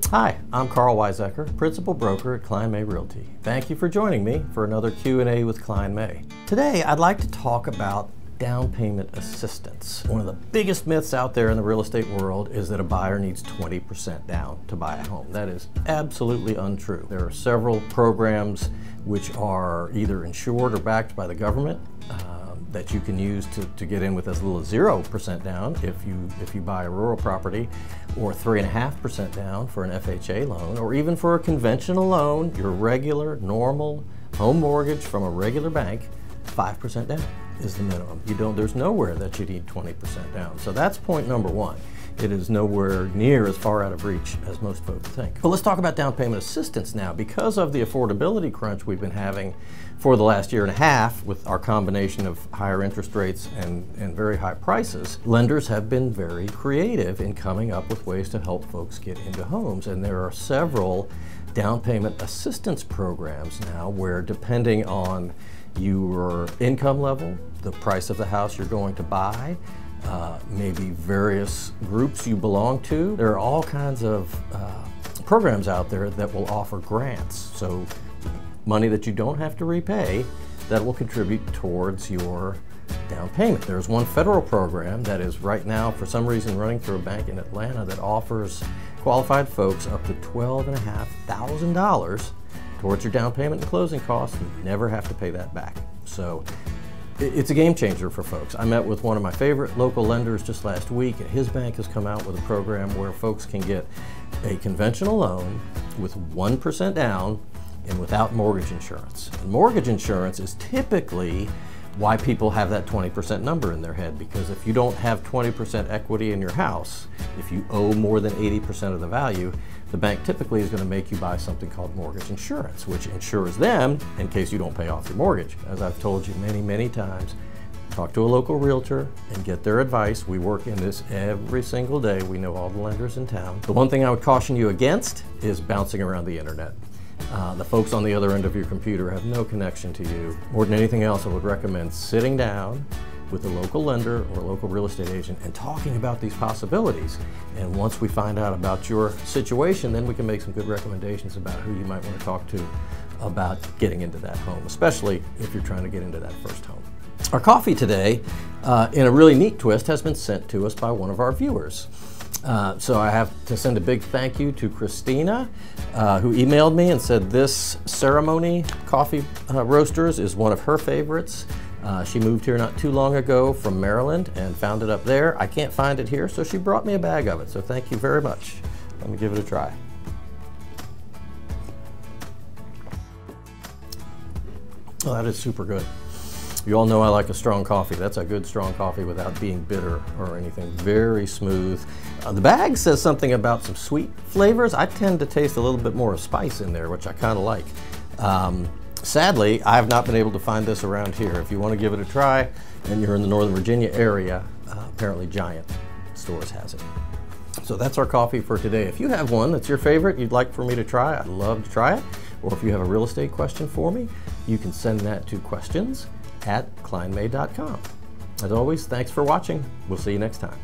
Hi, I'm Karl Weisecker, Principal Broker at Klein May Realty. Thank you for joining me for another Q&A with Klein May. Today, I'd like to talk about down payment assistance. One of the biggest myths out there in the real estate world is that a buyer needs 20% down to buy a home. That is absolutely untrue. There are several programs which are either insured or backed by the government that you can use to get in with as little as 0% down if you buy a rural property, or 3.5% down for an FHA loan, or even for a conventional loan, your regular, normal home mortgage from a regular bank, 5% down is the minimum. There's nowhere that you need 20% down. So that's point number one. It is nowhere near as far out of reach as most folks think. But let's talk about down payment assistance now. Because of the affordability crunch we've been having for the last year and a half with our combination of higher interest rates and very high prices, lenders have been very creative in coming up with ways to help folks get into homes. And there are several down payment assistance programs now where, depending on your income level, the price of the house you're going to buy, maybe various groups you belong to. There are all kinds of programs out there that will offer grants. So money that you don't have to repay that will contribute towards your down payment. There's one federal program that is right now, for some reason, running through a bank in Atlanta that offers qualified folks up to $12,500 towards your down payment and closing costs, and you never have to pay that back. So it's a game changer for folks. I met with one of my favorite local lenders just last week, and his bank has come out with a program where folks can get a conventional loan with 1% down and without mortgage insurance. And mortgage insurance is typically why people have that 20% number in their head, because if you don't have 20% equity in your house, if you owe more than 80% of the value, the bank typically is going to make you buy something called mortgage insurance, which insures them in case you don't pay off your mortgage. As I've told you many, many times, talk to a local realtor and get their advice. We work in this every single day. We know all the lenders in town. The one thing I would caution you against is bouncing around the internet. The folks on the other end of your computer have no connection to you. More than anything else, I would recommend sitting down with a local lender or a local real estate agent and talking about these possibilities. And once we find out about your situation, then we can make some good recommendations about who you might want to talk to about getting into that home, especially if you're trying to get into that first home. Our coffee today, in a really neat twist, has been sent to us by one of our viewers. So I have to send a big thank you to Christina, who emailed me and said this Ceremony Coffee Roasters is one of her favorites. She moved here not too long ago from Maryland and found it up there. I can't find it here, so she brought me a bag of it. So thank you very much. Let me give it a try. Oh, that is super good. You all know I like a strong coffee. That's a good strong coffee without being bitter or anything. Very smooth. The bag says something about some sweet flavors. I tend to taste a little bit more of spice in there, which I kind of like. Sadly, I have not been able to find this around here. If you want to give it a try and you're in the Northern Virginia area, apparently Giant Stores has it. So that's our coffee for today. If you have one that's your favorite you'd like for me to try, I'd love to try it. Or if you have a real estate question for me, you can send that to questions@kleinmay.com. As always, thanks for watching. We'll see you next time.